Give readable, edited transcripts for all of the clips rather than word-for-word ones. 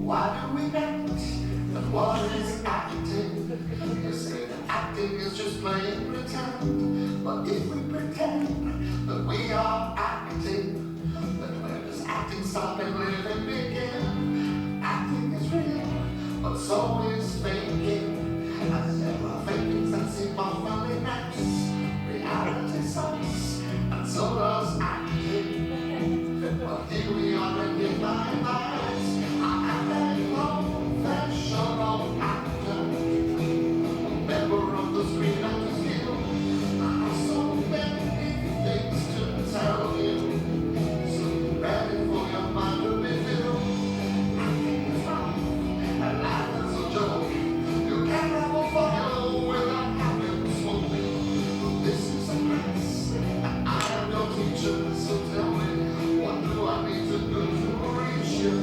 Why do we act? And what is acting? You say that acting is just playing pretend. But if we pretend that we are acting, then where does acting stop and living begin? Acting is real, but so is faking. And there are fakings that seem awfully nice. Reality sucks, and so does acting. But here we are in the limelight. I am a professional actor, a member of the Screen Actors Guild. I have so many things to tell you, so be ready for your mind to be filled. Acting is fun, and life is a joke. You can't have a fire without having smoke. This is a class, and I am your teacher, so tell me, what do I need to do to reach you?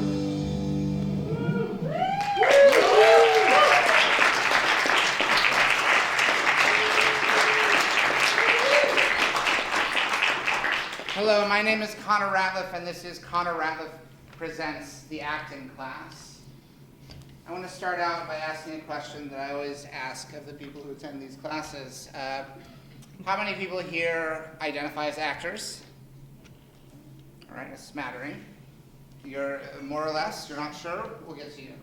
Hello, my name is Connor Ratliff, and this is Connor Ratliff Presents the Acting Class. I want to start out by asking a question that I always ask of the people who attend these classes. How many people here identify as actors? All right, a smattering. You're more or less, you're not sure? We'll get to you.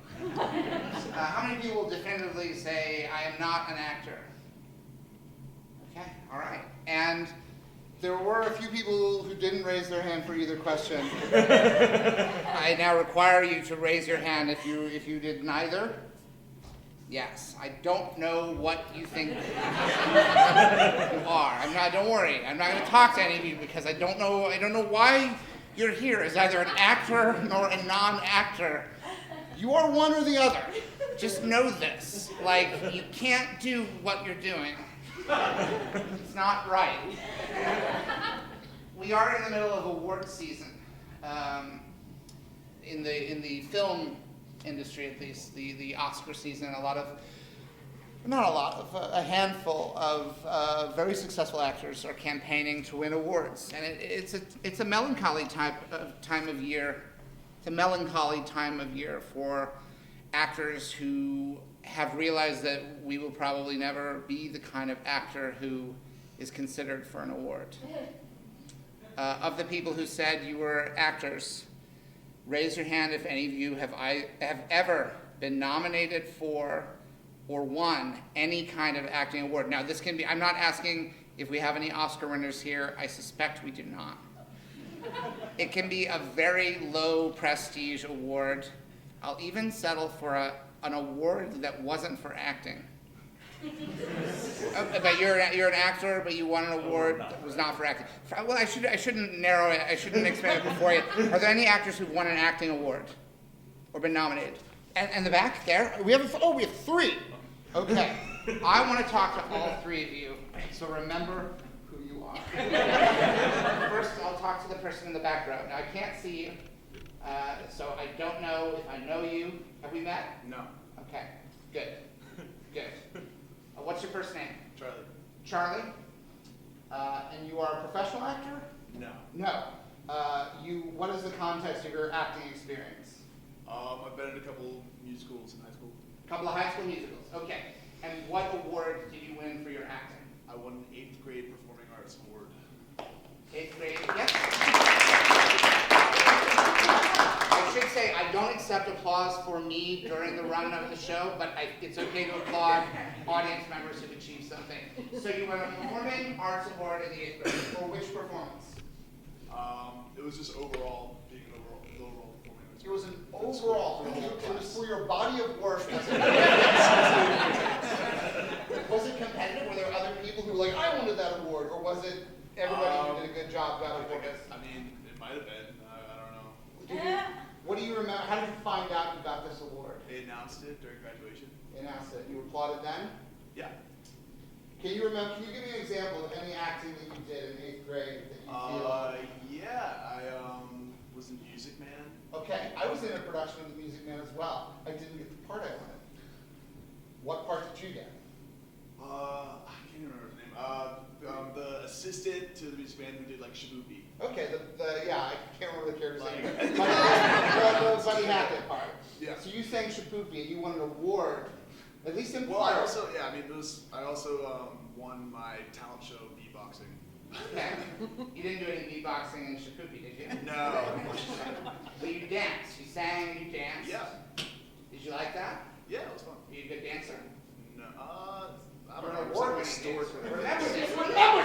How many people definitively say, I am not an actor? Okay, all right. And there were a few people who didn't raise their hand for either question. I now require you to raise your hand if you did neither. Yes, I don't know what you think you are. Don't worry. I'm not going to talk to any of you because I don't know why you're here as either an actor nor a non-actor. You are one or the other. Just know this. Like, you can't do what you're doing. It's not right. We are in the middle of award season. In the film industry, at least, the Oscar season, a handful of very successful actors are campaigning to win awards, and it's a melancholy time of year. It's a melancholy time of year for actors who have realized that we will probably never be the kind of actor who is considered for an award. Of the people who said you were actors, raise your hand if any of you have ever been nominated for or won any kind of acting award. Now, this can be, I'm not asking if we have any Oscar winners here. I suspect we do not. It can be a very low prestige award. I'll even settle for an award that wasn't for acting. But you're an actor, but you won an award that was not for acting. Well, I shouldn't narrow it. I shouldn't expand it before you. Are there any actors who've won an acting award or been nominated? And the back there, we have three. Okay, I want to talk to all three of you. So remember who you are. First, I'll talk to the person in the back row. Now I can't see you, so I don't know if I know you. Have we met? No. Okay, good. What's your first name? Charlie. Charlie? And you are a professional actor? No. No. What is the context of your acting experience? I've been in a couple musicals in high school. A couple of high school musicals, okay. And what award did you win for your acting? I won an 8th grade performing arts award. 8th grade, yes. I should say I don't accept applause for me during the run of the show, but it's okay to applaud audience members who've achieved something. So you won a performing arts award in the 8th grade. For which performance? It was just overall, being an overall performing arts. It was an overall. It was for your body of work. Was it competitive? Were there other people who were like, I wanted that award, or was it everybody who did a good job got awarded? I mean, it might have been. I don't know. What do you remember? How did you find out you got this award? They announced it during graduation. They announced it. You applauded then? Yeah. Can you give me an example of any acting that you did in 8th grade that you feel? Yeah, I was in Music Man. Okay, I was in a production of The Music Man as well. I didn't get the part I wanted. What part did you get? I can't even remember his name. The assistant to the Music Man who did like Shaboopy. Okay, I can't remember the character's name. The Buddy Hackett part. Yeah. So So you sang CRpTAC and you won an award, at least in Well, part. I also won my talent show beatboxing. Okay. You didn't do any beatboxing in CRpTAC, did you? No. But you danced. You sang and you danced. Yeah. Did you like that? Yeah, it was fun. Are you a good dancer? No. I You're don't an know. award-winning Historically. dancer. Remember this. Remember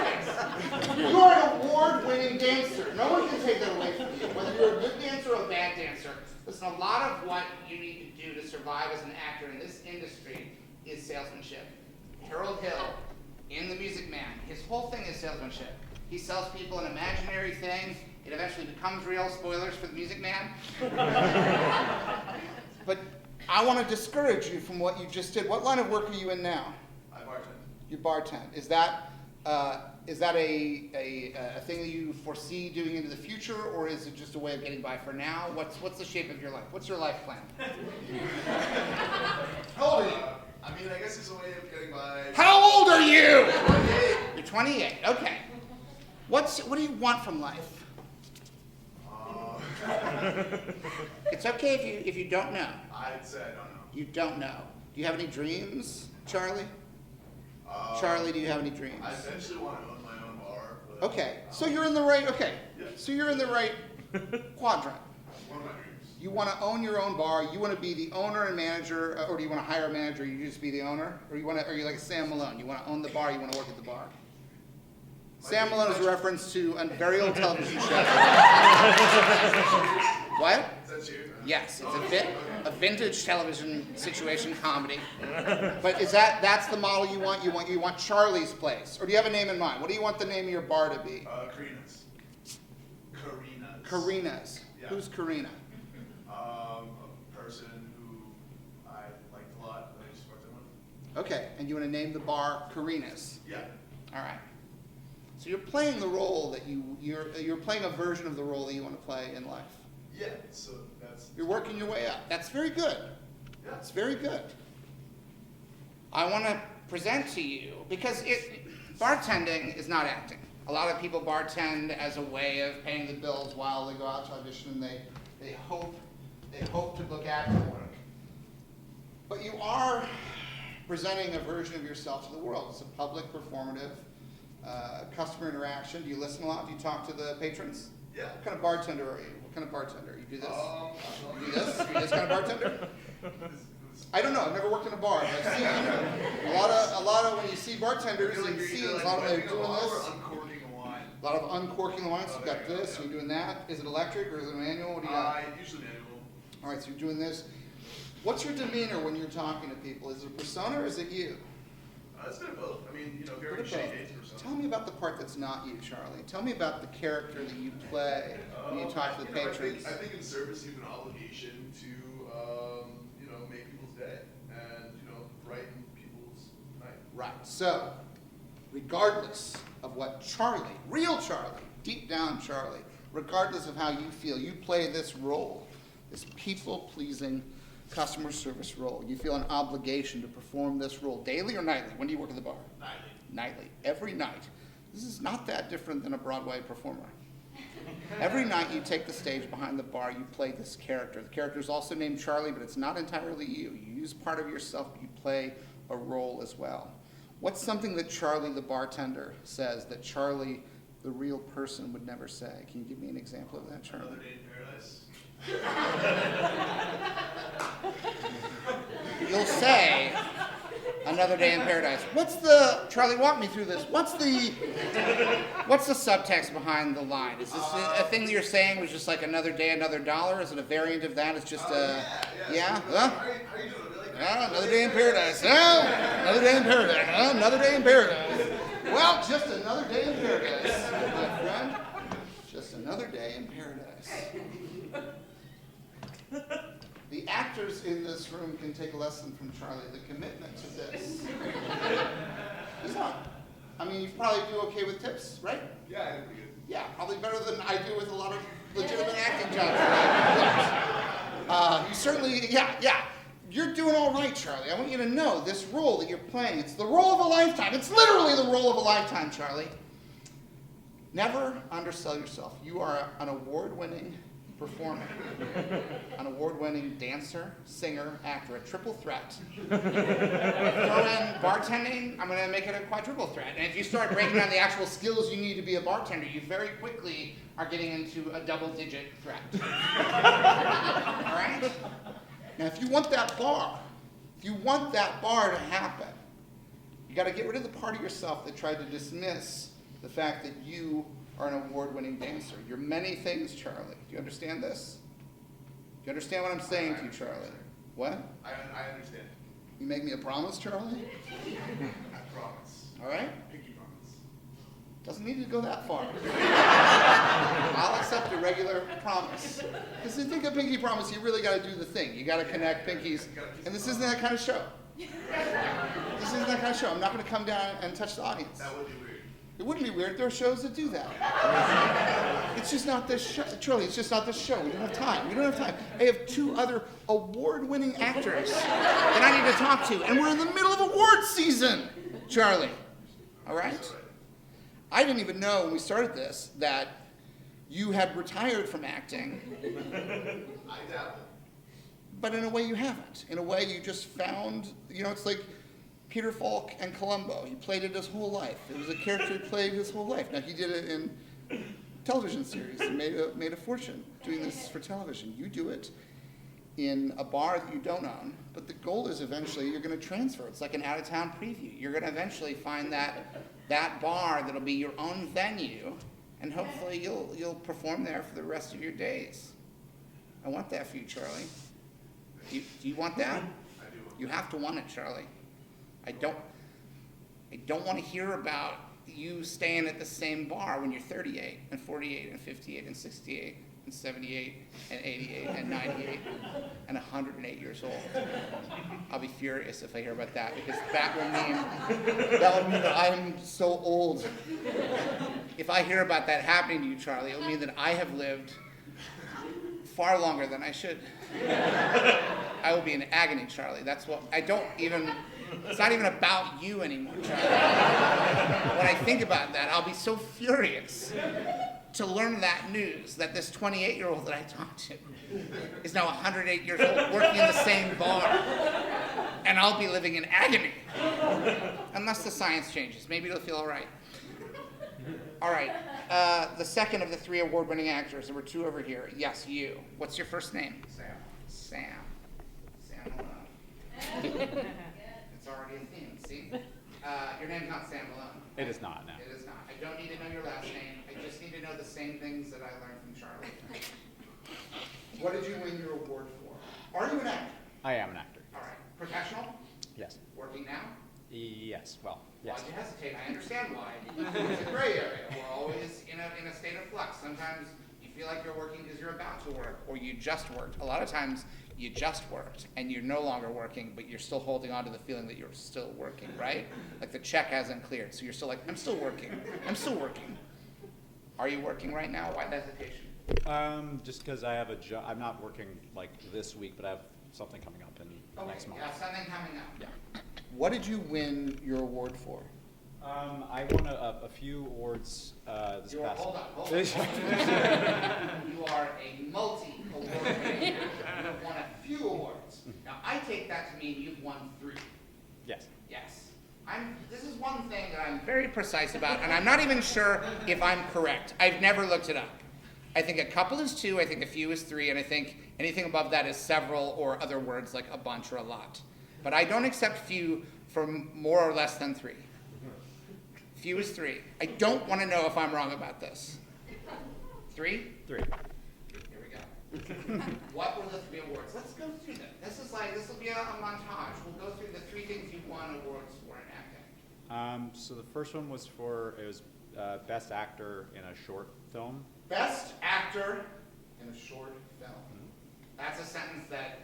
this. You are an award-winning dancer. No one can take that away from you. Whether you're a good dancer or a bad dancer. Listen, a lot of what you need to do to survive as an actor in this industry is salesmanship. Harold Hill, in The Music Man, his whole thing is salesmanship. He sells people an imaginary thing. It eventually becomes real. Spoilers for The Music Man. But I want to discourage you from what you just did. What line of work are you in now? I bartend. You bartend. Is that a thing that you foresee doing into the future, or is it just a way of getting by for now? What's the shape of your life? What's your life plan? How old are you? I mean, I guess it's a way of getting by. How old are you? 28. You're 28. Okay. What do you want from life? It's okay if you don't know. I'd say I don't know. You don't know. Do you have any dreams, Charlie? Charlie, do you have any dreams? I eventually want to own my own bar. But, Okay, so you're in the right. Okay, Yeah. so you're in the right quadrant. One of my dreams. You want to own your own bar. You want to be the owner and manager, or do you want to hire a manager? You just be the owner, or are you like Sam Malone? You want to own the bar. You want to work at the bar. Sam Malone is a reference to a very old television show. What? Is that you? Yes, it's a vintage television situation comedy. But that's the model you want? You want Charlie's Place, or do you have a name in mind? What do you want the name of your bar to be? Karina's. Karina's. Yeah. Who's Karina? A person who I liked a lot that I used to bartend with. Okay, and you want to name the bar Karina's. Yeah. All right. So you're playing the role that you're playing a version of the role that you want to play in life. Yeah. So that's. You're working your way up. That's very good. Yeah. That's very good. I want to present to you, because bartending is not acting. A lot of people bartend as a way of paying the bills while they go out to audition, and they hope to book acting work. But you are presenting a version of yourself to the world. It's a public, performative, customer interaction. Do you listen a lot? Do you talk to the patrons? Yeah. What kind of bartender are you? What kind of bartender? You do this? You do this? this? You this kind of bartender? I don't know. I've never worked in a bar, but I've seen a lot of when you see bartenders in scenes, a lot of them are doing this. Uncorking a wine. A lot of uncorking the wine. So you've got this, and you're doing that. Is it electric or is it manual? What do you got? Usually manual. All right, so you're doing this. What's your demeanor when you're talking to people? Is it a persona or is it you? It's been both. I mean, very Bit of both. shady persona. Tell me about the part that's not you, Charlie. Tell me about the character that you play when you talk to the patrons. I think in service you have an obligation to, make people's day and, brighten people's night. Right. So, regardless of what Charlie, real Charlie, deep down Charlie, regardless of how you feel, you play this role, this people-pleasing customer service role. You feel an obligation to perform this role daily or nightly? When do you work at the bar? Nightly. Nightly. Every night. This is not that different than a Broadway performer. Every night you take the stage behind the bar, you play this character. The character is also named Charlie, but it's not entirely you. You use part of yourself, but you play a role as well. What's something that Charlie the bartender says that Charlie the real person would never say? Can you give me an example of that, Charlie? Another Day in Paradise. You'll say, Another Day in Paradise. Charlie, walk me through this. What's the subtext behind the line? Is this a thing that you're saying was just like another day, another dollar? Is it a variant of that? It's just yeah? Huh? How are you doing? Another day in paradise. Another day in paradise. Another day in paradise. Well, just another day in paradise, my friend. Just another day in paradise. The actors in this room can take a lesson from Charlie, the commitment to this. You probably do okay with tips, right? Yeah, I did pretty good. Yeah, probably better than I do with a lot of legitimate acting jobs. You certainly, yeah. You're doing all right, Charlie. I want you to know this role that you're playing, it's the role of a lifetime. It's literally the role of a lifetime, Charlie. Never undersell yourself. You are an award-winning performing. An award-winning dancer, singer, actor, a triple threat. Throw in bartending, I'm gonna make it a quadruple threat. And if you start breaking down the actual skills you need to be a bartender, you very quickly are getting into a double-digit threat. All right? Now, if you want that bar to happen, you gotta get rid of the part of yourself that tried to dismiss the fact that you are an award-winning dancer. You're many things, Charlie. Do you understand this? Do you understand what I'm saying to you, Charlie? What? I understand. You make me a promise, Charlie? I promise. All right? Pinky promise. Doesn't need to go that far. I'll accept a regular promise. Because if you think a pinky promise, you really got to do the thing. You got to connect pinkies. And this isn't that kind of show. This isn't that kind of show. I'm not going to come down and touch the audience. That would be weird. It wouldn't be weird. There are shows that do that. It's just not this show. Charlie, it's just not this show. We don't have time. We don't have time. I have 2 other award-winning actors that I need to talk to. And we're in the middle of award season, Charlie. All right? I didn't even know when we started this that you had retired from acting. I dabble. But in a way you haven't. In a way you just found, it's like Peter Falk and Columbo. He played it his whole life. It was a character he played his whole life. Now he did it in television series and made a fortune doing this for television. You do it in a bar that you don't own, but the goal is eventually you're going to transfer. It's like an out-of-town preview. You're going to eventually find that bar that'll be your own venue, and hopefully you'll perform there for the rest of your days. I want that for you, Charlie. Do you want that? I do. You have to want it, Charlie. I don't want to hear about you staying at the same bar when you're 38 and 48 and 58 and 68 and 78 and 88 and 98 and 108 years old. I'll be furious if I hear about that, because that will mean that I'm so old. If I hear about that happening to you, Charlie, it will mean that I have lived far longer than I should. I will be in agony, Charlie. That's what it's not even about you anymore, Charlie. When I think about that, I'll be so furious to learn that news, that this 28-year-old that I talked to is now 108 years old, working in the same bar, and I'll be living in agony. Unless the science changes. Maybe it'll feel all right. All right, the second of the 3 award-winning actors. There were 2 over here. Yes, you. What's your first name? Sam. Sam Malone. It's already a theme, see? Your name's not Sam Malone. It is not, no. It is not. I don't need to know your last name. I just need to know the same things that I learned from Charlie. What did you win your award for? Are you an actor? I am an actor. All right. Professional? Yes. Working now? Yes. Well, yes. Why'd you hesitate? I understand why. It's a gray area. We're always in a state of flux. Sometimes you feel like you're working because you're about to work, or you just worked. A lot of times you just worked and you're no longer working, but you're still holding on to the feeling that you're still working, right? Like the check hasn't cleared, so you're still like, I'm still working. I'm still working. Are you working right now? Why the hesitation? Just because I have a job. I'm not working like this week, but I have something coming up in next month. Yeah, something coming up. Yeah. What did you win your award for? I won a few awards this past. Hold on. You are a multi-award winning actor. You have won a few awards. Now, I take that to mean you've won 3. Yes. Yes. This is one thing that I'm very precise about, and I'm not even sure if I'm correct. I've never looked it up. I think a couple is 2, I think a few is 3, and I think anything above that is several, or other words like a bunch or a lot. But I don't accept few for more or less than 3. Few is 3. I don't want to know if I'm wrong about this. 3? 3. Here we go. What were the 3 awards? Let's go through them. This will be a montage. We'll go through the 3 things you won awards for in acting. So the first one was Best Actor in a Short Film. Best actor in a short film. Mm-hmm. That's a sentence that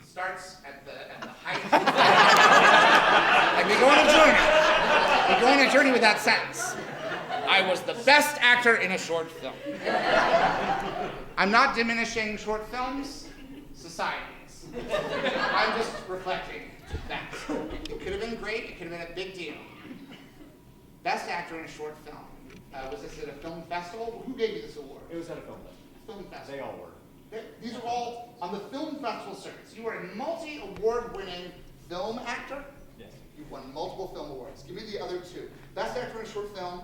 starts at the height. Like we go on a journey. We go on a journey with that sentence. I was the best actor in a short film. I'm not diminishing short films, societies. I'm just reflecting that. It could have been great. It could have been a big deal. Best actor in a short film. Was this at a film festival? Who gave you this award? It was at a film festival. Film festival. They all were. Okay? These are all on the film festival circuits. You are a multi-award-winning film actor. Yes. You've won multiple film awards. Give me the other two. Best actor in a short film.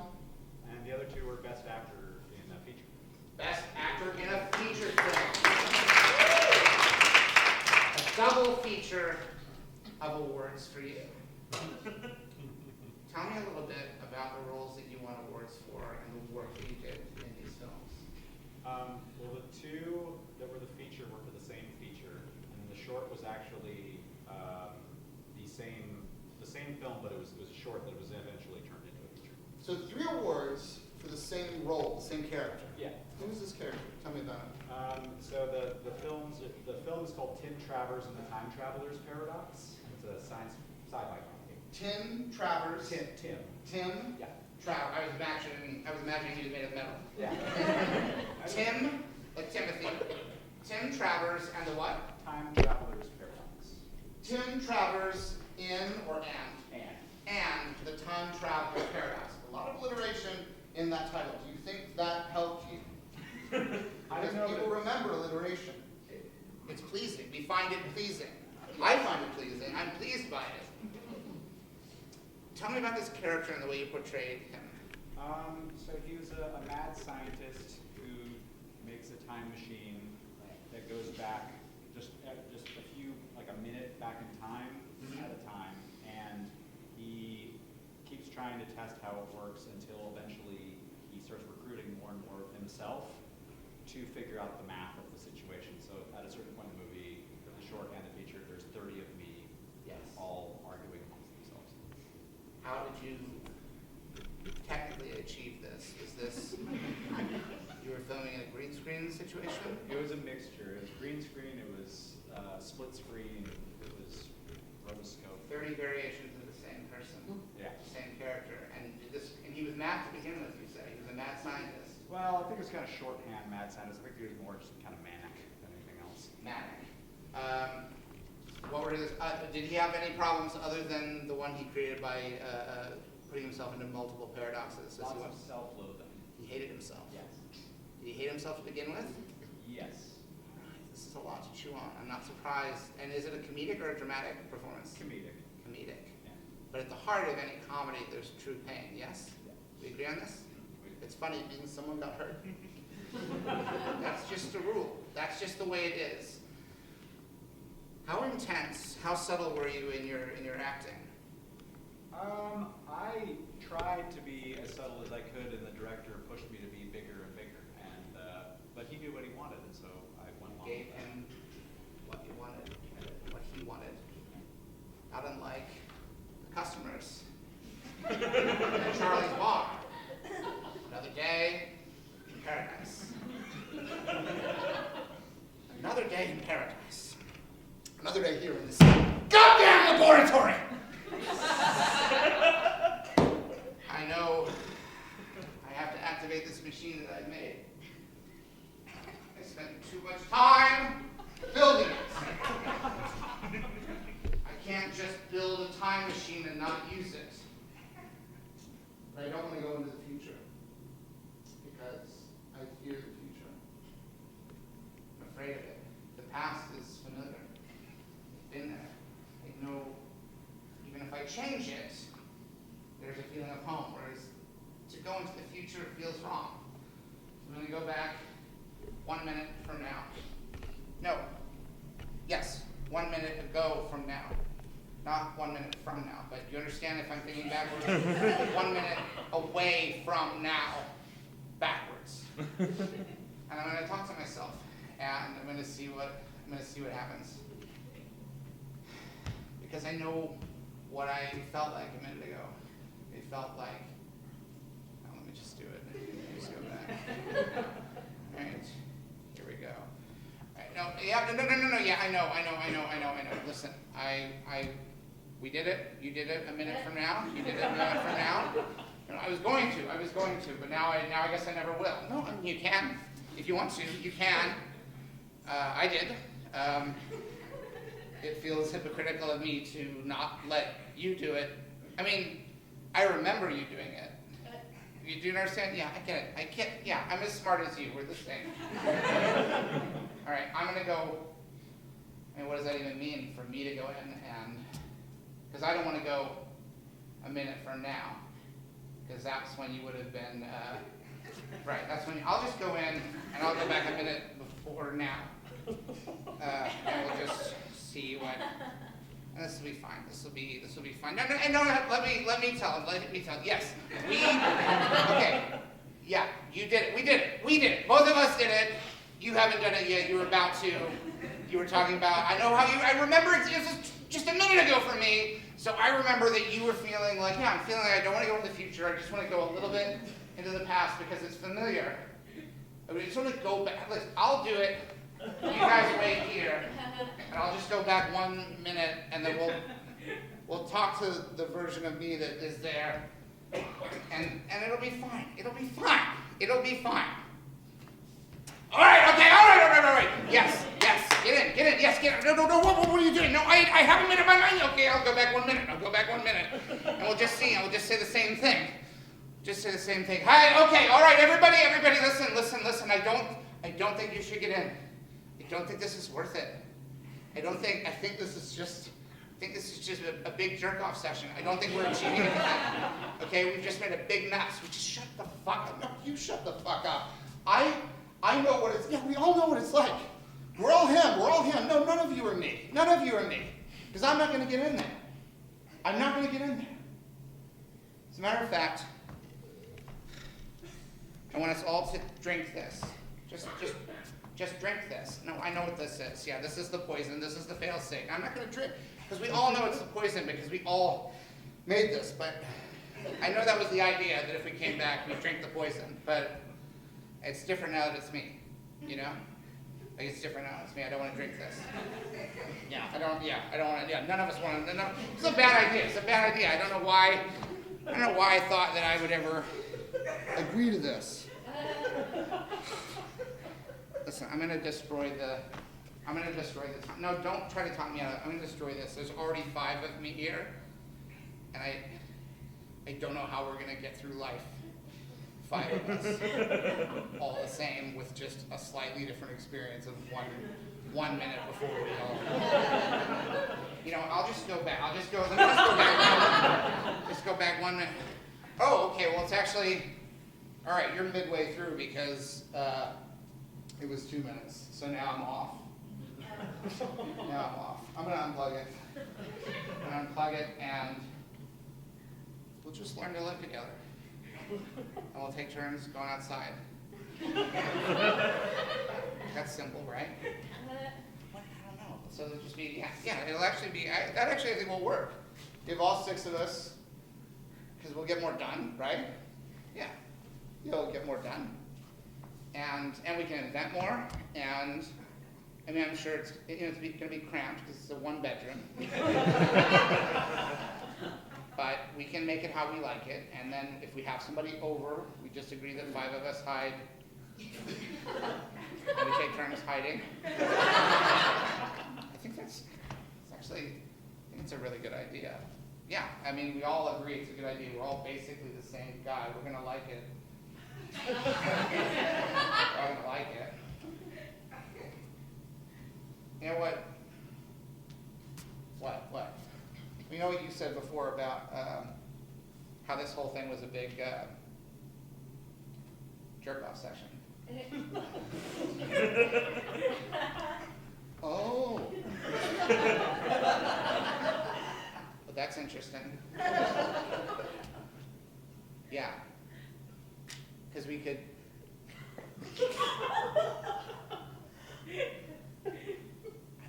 And the other two were best actor in a feature. Best actor in a feature film. A double feature of awards for you. Tell me a little bit about the roles that you won awards for and the work that you did in these films. Well, the two that were the feature were for the same feature, and the short was actually the same film, but it was a short that was eventually turned into a feature. So 3 awards for the same role, same character. Yeah. Who's this character? Tell me about it. So the film is called Tim Travers and the Time Traveler's Paradox. It's a sci-fi comedy. Tim Travers. Tim. Tim. Yeah. I was imagining he was made of metal. Yeah. Tim, like Timothy. Tim Travers and the what? Time Traveler's Paradox. Tim Travers in or and? And The Time Traveler's Paradox. A lot of alliteration in that title. Do you think that helped you? I don't know. Because people remember alliteration. It's pleasing. We find it pleasing. I find it pleasing. I'm pleased by it. Tell me about this character and the way you portrayed him. So he was a mad scientist who makes a time machine that goes back just a few, like a minute back in time at a time, and he keeps trying to test how it works until eventually he starts recruiting more and more of himself to figure out the math of the situation. So at a certain point in the movie, the short and the feature, there's 30 of me all arguing amongst themselves. How did you technically achieve this? Was this, you were filming in a green screen situation? It was a mixture. It was green screen, it was split screen, it was rotoscope. 30 variations of the same person. Yeah. Same character. And he was mad to begin with, you say. He was a mad scientist. Well, I think it was kind of shorthand mad scientist. I think he was more just kind of manic than anything else. Manic. What were his, did he have any problems other than the one he created by putting himself into multiple paradoxes? Lots of self-loathing. He hated himself. Yes. Did he hate himself to begin with? Yes. This is a lot to chew on. I'm not surprised. And is it a comedic or a dramatic performance? Comedic. Comedic. Yeah. But at the heart of any comedy, there's true pain, yes? Yeah. We agree on this? It's funny because someone got hurt. That's just the rule. That's just the way it is. How intense, how subtle were you in your acting? I tried to be as subtle as I could, and the director pushed me to be bigger and bigger. And but he knew what he wanted, and so I went along Gave with that. him what he wanted, what he wanted. Not unlike the customers at Charlie's Bar. Another day in paradise. Another day in paradise. Another day here in this goddamn laboratory! I know I have to activate this machine that I've made. I spent too much time building it. I can't just build a time machine and not use it. But I don't want to go into the future because I fear the future. I'm afraid of it. The past is familiar. It's been there. I know even if I change it, there's a feeling of home, whereas to go into the future feels wrong. I'm going to go back 1 minute from now. No. Yes, 1 minute ago from now. Not 1 minute from now, but you understand if I'm thinking backwards? 1 minute away from now, backwards. And I'm going to talk to myself, and I'm going to see what happens. Because I know what I felt like a minute ago. It felt like, oh, let me just do it. Let me just go back. All right, here we go. All right, no, yeah, I know. Listen, we did it. You did it a minute from now. You did it a minute from now. No, I was going to, but now I guess I never will. No, you can. If you want to, you can. I did. It feels hypocritical of me to not let you do it. I mean, I remember you doing it. Do you understand? Yeah, I get it. Yeah, I'm as smart as you. We're the same. All right, I'm gonna go, and what does that even mean for me to go in and, because I don't want to go a minute from now, because that's when you would have been, right, that's when, I'll just go in and I'll go back a minute before now. And we'll just see what, and this will be fine, this will be fine. No, let me tell him, yes, okay, yeah, you did it, we did it, both of us did it. You haven't done it yet, you were about to, you were talking about, I know how you, I remember it was just a minute ago for me, so I remember that you were feeling like, yeah, I'm feeling like I don't want to go into the future, I just want to go a little bit into the past because it's familiar. I mean, just want to go back, listen, I'll do it, you guys wait here, and I'll just go back 1 minute, and then we'll talk to the version of me that is there, and it'll be fine, it'll be fine. All right, yes, get in, yes, get in. No, what are you doing? No, I haven't made up my mind. Okay, I'll go back 1 minute, and we'll just see, and we'll just say the same thing. Hi, okay, all right, everybody, listen, I don't think you should get in. I don't think this is worth it. I think this is just a big jerk-off session. I don't think we're achieving anything. Okay, we've just made a big mess. We just shut the fuck up. No, you shut the fuck up. I know what it's, yeah, we all know what it's like. We're all him. No, none of you are me. Because I'm not going to get in there. As a matter of fact, I want us all to drink this. Just drink this. No, I know what this is. Yeah, this is the poison. This is the fail-safe. I'm not going to drink, because we all know it's the poison, because we all made this. But I know that was the idea, that if we came back, we'd drink the poison. But it's different now that it's me, you know? Like, it's different now that it's me. I don't want to drink this. I don't want to, none of us want to, it's a bad idea. I don't know why I thought that I would ever agree to this. Listen, I'm going to destroy the time. No, don't try to talk me out of it. I'm going to destroy this. There's already 5 of me here, and I don't know how we're going to get through life. 5 of us, all the same, with just a slightly different experience of one minute before we all. I'll just go back. Let's go back 1 minute. Oh, okay. Well, it's actually all right. You're midway through because it was 2 minutes. So now I'm off. I'm gonna unplug it, and we'll just learn to live together. And we'll take turns going outside. That's simple, right? I don't know. So it'll just be, it'll actually be, that actually I think will work. Give all 6 of us, because we'll get more done, right? Yeah. You'll get more done. And we can invent more, and I mean, I'm sure it's going to be cramped because it's a 1-bedroom. But we can make it how we like it, and then if we have somebody over, we just agree that 5 of us hide, and we take turns hiding. I think it's a really good idea. Yeah, I mean, we all agree it's a good idea. We're all basically the same guy. We're going to like it. We're all going to like it. You know what? What? You know what you said before about how this whole thing was a big jerk-off session. Oh. Well, that's interesting. Yeah. Because we could... I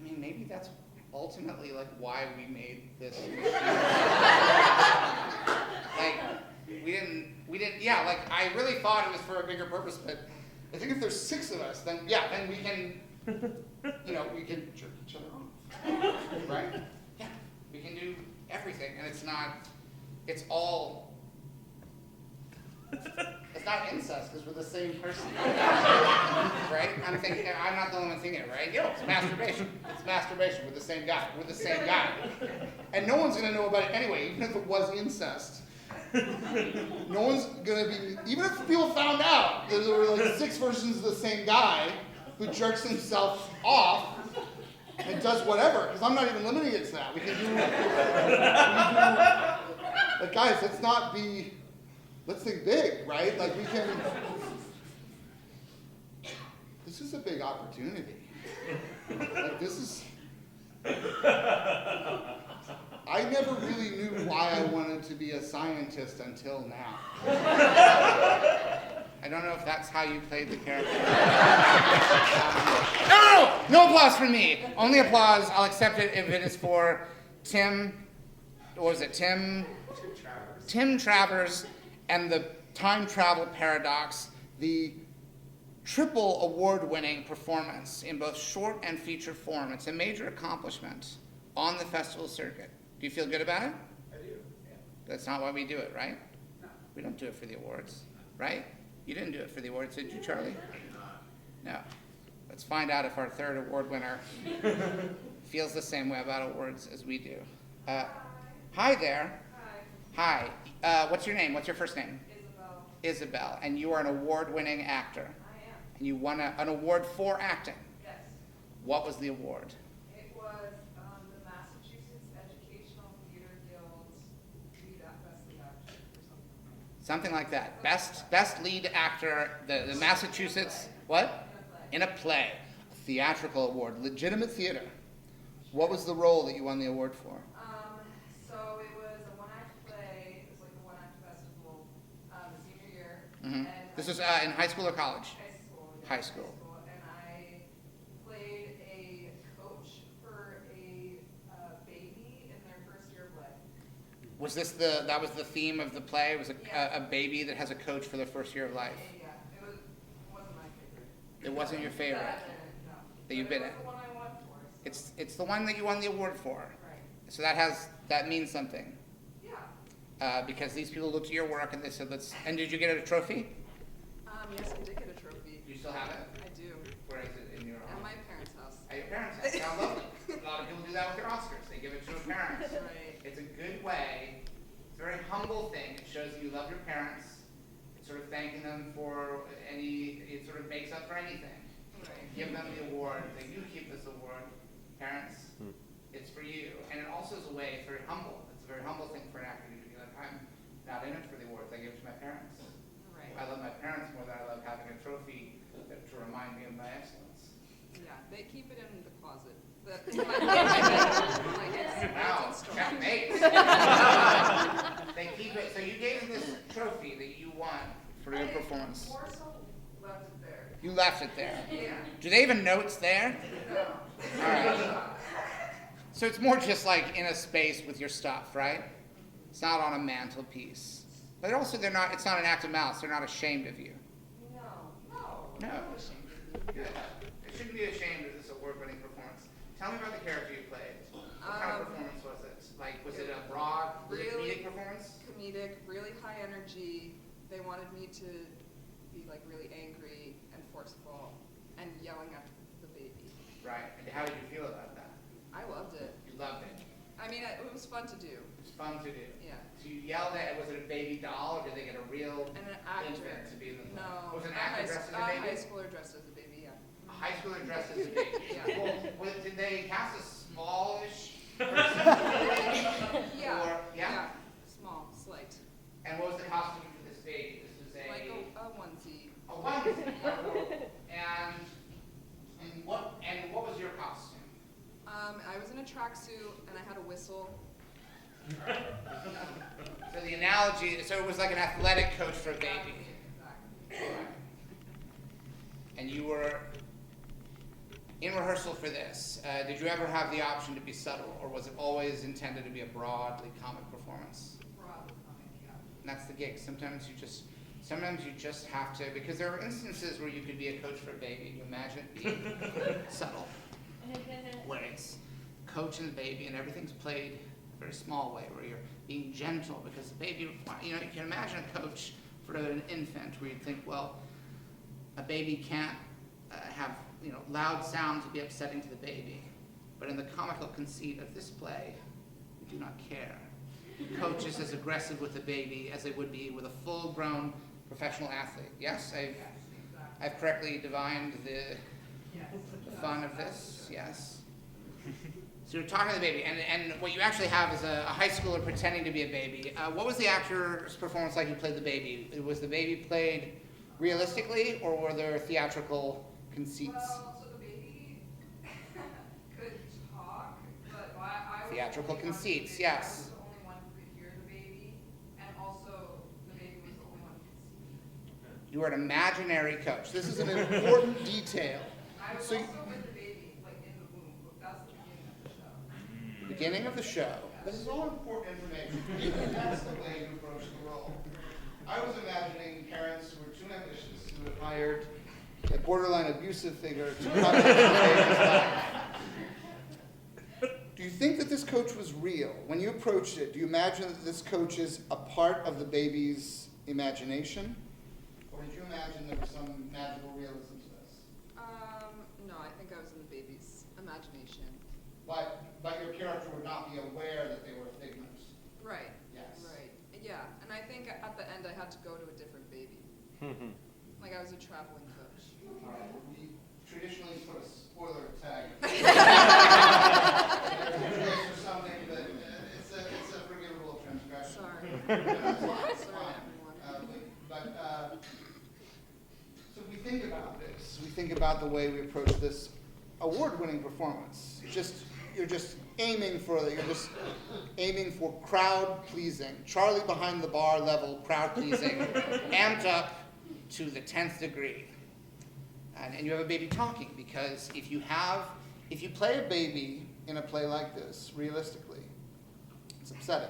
mean, maybe that's ultimately like why we made this machine. Like we didn't like I really thought it was for a bigger purpose, but I think if there's 6 of us, then we can we can jerk each other off. Right? Yeah. We can do everything, and it's not incest because we're the same person. Right? I'm not the only one thinking it, right? It's masturbation. We're the same guy. And no one's going to know about it anyway, even if it was incest. No one's going to be, even if people found out that there were like 6 versions of the same guy, who jerks himself off and does whatever, because I'm not even limiting it to that. We can do, like, guys, let's think big, right? Like, this is a big opportunity. Like, I never really knew why I wanted to be a scientist until now. I don't know if that's how you played the character. No applause for me. Only applause. I'll accept it if it is for Tim. What was it? Tim Travers and the Time Travel Paradox, the triple award-winning performance in both short and feature form. It's a major accomplishment on the festival circuit. Do you feel good about it? I do, yeah. That's not why we do it, right? No. We don't do it for the awards, right? You didn't do it for the awards, did you, Charlie? No. Let's find out if our third award winner feels the same way about awards as we do. Hi there. Hi, Hi. What's your name? What's your first name? Isabel. Isabel. And you are an award-winning actor. I am. And you won an award for acting. Yes. What was the award? It was the Massachusetts Educational Theater Guild's lead best lead actor or something. Something like that. Best lead actor, the Massachusetts, what? In a play. In a play. A theatrical award. Legitimate theater. What was the role that you won the award for? So it was a one-act play. It was like a one-act festival, the senior year. Mhm. And This was in high school or college? high school. Yeah, High school. And I played a coach for a baby in their first year of life. Was that was the theme of the play? It was Yeah. a baby that has a coach for their first year of life. Yeah, it wasn't my favorite. It wasn't your favorite No. that you've But been it in. was the one I won for. So. It's the one that you won the award for. Right. So that means something. Yeah. Because these people looked at your work and they said, and did you get a trophy? Yes, I did get a trophy. You still have it? I do. Where is it in your At home? my parents' house. At your parents' house. How lovely. A lot of people do that with their Oscars. They give it to a parent. Right. It's a good way. It's a very humble thing. It shows you love your parents. It's sort of thanking them for it sort of makes up for anything. Right. Give them the award. Say, you keep this award, parents. It's for you. And it also is a way, it's very humble. It's a very humble thing for an actor to do. Like, I'm not in it for the awards. I give it to my parents. Right. I love my parents more than I love having a trophy to remind me of my excellence. Yeah, they keep it in the closet. Like it's Wow, in storage. checkmate. They keep it. So you gave them this trophy that you won for your performance. More so left it there. You left it there. Yeah. Do they even know it's there? No. All right. So it's more just like in a space with your stuff, right? It's not on a mantelpiece. But also it's not an act of malice. They're not ashamed of you. No. No. Good. They shouldn't be ashamed of this award-winning performance. Tell me about the character you played. What kind of performance was it? Like, was it a broad, comedic performance? Comedic, really high energy. They wanted me to be like really angry and forceful and yelling at the baby. Right. And how did you feel about that? I loved it. You loved it. I mean, it was fun to do. It was fun to do. Yeah. So you yelled at it. Was it a baby doll, or did they get a real And an actor. infant to be in the play? No. Was an a actor high, dressed as a a baby? high schooler dressed as a baby, yeah. A high schooler dressed as a baby. Yeah. Did they cast a smallish person? Yeah. Or, yeah? Small, slight. And what was the costume for this baby? This was Like a onesie. a onesie. and what was your costume? I was in a tracksuit and I had a whistle. So the analogy, so it was like an athletic coach for a baby. Exactly. And you were in rehearsal for this. Did you ever have the option to be subtle, or was it always intended to be a broadly comic performance? Broadly comic, yeah. And that's the gig. Sometimes you just have to, because there are instances where you could be a coach for a baby. You imagine it being subtle, where it's coach and the baby, and everything's played a very small way, where you're being gentle, because the baby, you can imagine a coach for an infant, where you'd think, well, a baby can't have loud sounds would be upsetting to the baby. But in the comical conceit of this play, we do not care. The coach is as aggressive with the baby as they would be with a full-grown professional athlete. Yes, I've correctly divined the the fun of this, yes. So you're talking to the baby, and what you actually have is a high schooler pretending to be a baby. What was the actor's performance like who played the baby? Was the baby played realistically, or were there theatrical conceits? Well, so the baby could talk, but I was Theatrical the only one conceits, who yes. I was the only one who could hear the baby, and also the baby was the only one who could see. You were an imaginary coach. This is an important detail. I was So also with the baby, like in the womb, but that's the beginning of the show. beginning of the show. This is all important information. That's the way you approach the role. I was imagining parents who were too ambitious, who had hired a borderline abusive figure to come into the baby's life. Do you think that this coach was real? When you approached it, do you imagine that this coach is a part of the baby's imagination? Or did you imagine there was some magical realism to this? No, I think I was in the baby's imagination. But your character would not be aware that they were figments. Right. Yes. Right. Yeah, and I think at the end I had to go to a different baby. Like I was a traveling coach. All right, well, we traditionally put a spoiler tag. Or something, but it's a forgivable transgression. Sorry. That's fine, it's Sorry, fine. everyone. So we think about this. We think about the way we approach this award-winning performance. You're just aiming for crowd pleasing. Charlie behind the bar level crowd pleasing, amped up to the 10th degree. And you have a baby talking, because if you play a baby in a play like this, realistically, it's upsetting.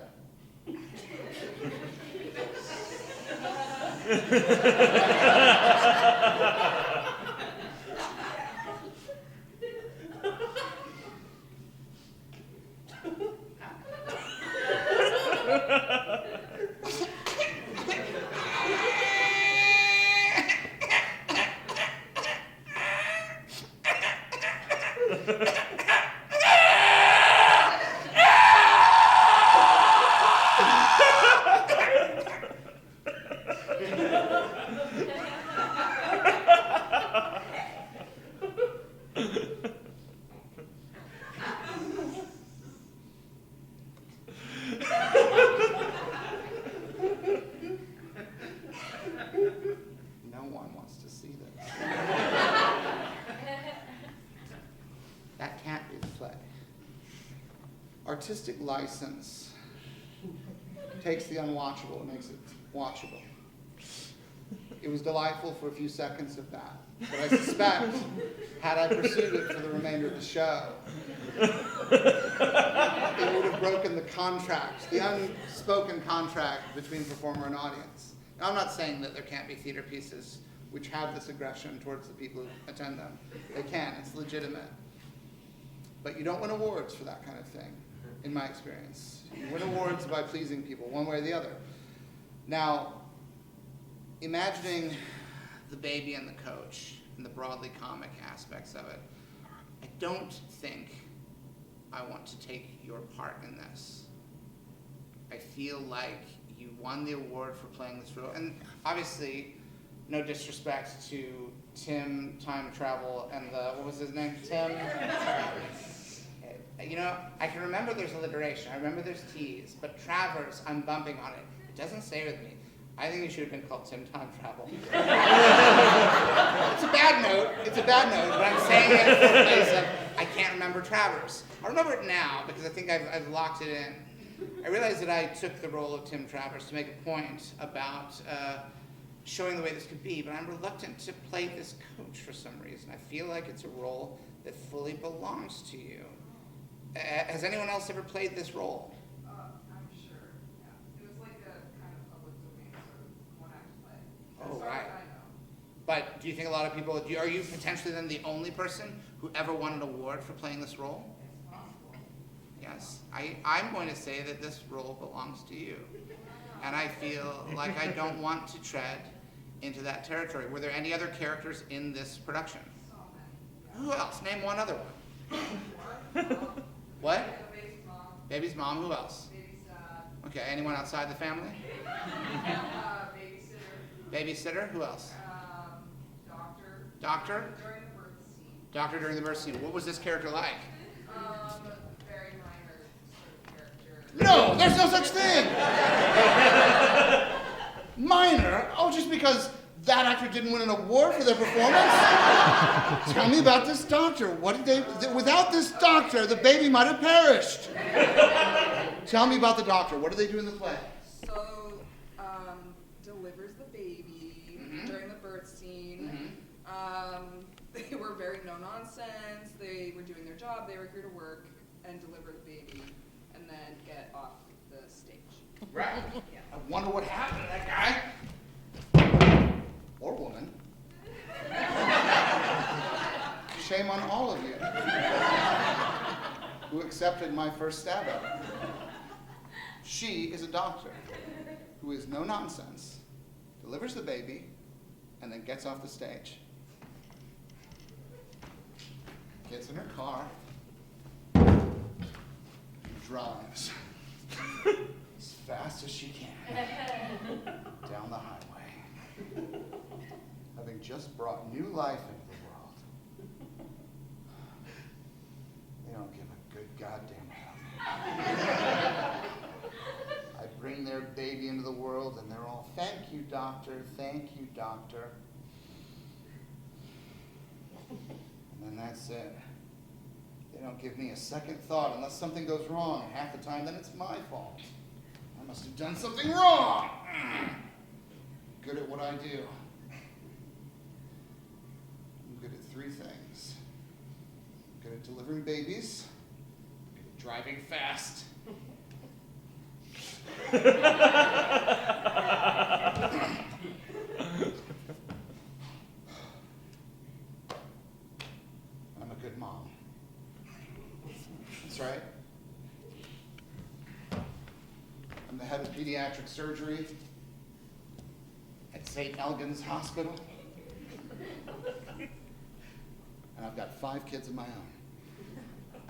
No one wants to see this. That can't be the play. Artistic license takes the unwatchable and makes it watchable. It was delightful for a few seconds of that, but I suspect, had I pursued it for the remainder of the show, it would have broken the contract, the unspoken contract between performer and audience. Now, I'm not saying that there can't be theater pieces which have this aggression towards the people who attend them. They can, it's legitimate. But you don't win awards for that kind of thing, in my experience. You win awards by pleasing people, one way or the other. Now, imagining the baby and the coach and the broadly comic aspects of it, I don't think I want to take your part in this. I feel like you won the award for playing this role, and obviously, no disrespect to Tim Time Travel and what was his name? Tim? You know, I can remember there's alliteration, I remember there's T's, but Travers, I'm bumping on it. It doesn't stay with me. I think it should have been called Tim Time Travel. It's a bad note, but I'm saying it in the place of, I can't remember Travers. I remember it now, because I think I've locked it in. I realized that I took the role of Tim Travers to make a point about showing the way this could be, but I'm reluctant to play this coach for some reason. I feel like it's a role that fully belongs to you. Has anyone else ever played this role? I'm sure, yeah. It was like a kind of public domain sort of one-act play. Oh, As far right. as I know. But do you think a lot of people, are you potentially then the only person who ever won an award for playing this role? It's possible. Yes. I'm going to say that this role belongs to you. And I feel like I don't want to tread into that territory. Were there any other characters in this production? So many. Who else? Name one other one. What? The baby's mom, Baby's mom, who else? baby's dad, Okay, anyone outside the family? babysitter, Babysitter, who else? doctor. Doctor? During the birth scene. Doctor during the birth scene. What was this character like? Very minor sort of character. No, there's no such thing. Minor? Oh, just because that actor didn't win an award for their performance? Tell me about this doctor. What did they? Without this doctor, the baby might have perished. Tell me about the doctor. What do they do in the play? So, delivers the baby during the birth scene. They were very no-nonsense. They were doing their job. They were here to work and deliver the baby and then get off the stage. Right. Yeah. I wonder what happened to that guy. Or woman. Shame on all of you who accepted my first stab at it. She is a doctor who is no nonsense, delivers the baby, and then gets off the stage. Gets in her car, drives as fast as she can down the highway, having just brought new life into the world. They don't give a good goddamn about me. I bring their baby into the world and they're all, thank you, doctor, thank you, doctor. And then that's it. They don't give me a second thought unless something goes wrong, and half the time then it's my fault. I must have done something wrong. Good at what I do. I'm good at three things. I'm good at delivering babies, I'm good at driving fast. I'm a good mom. That's right. I'm the head of pediatric surgery at St. Elgin's Hospital. And I've got 5 kids of my own.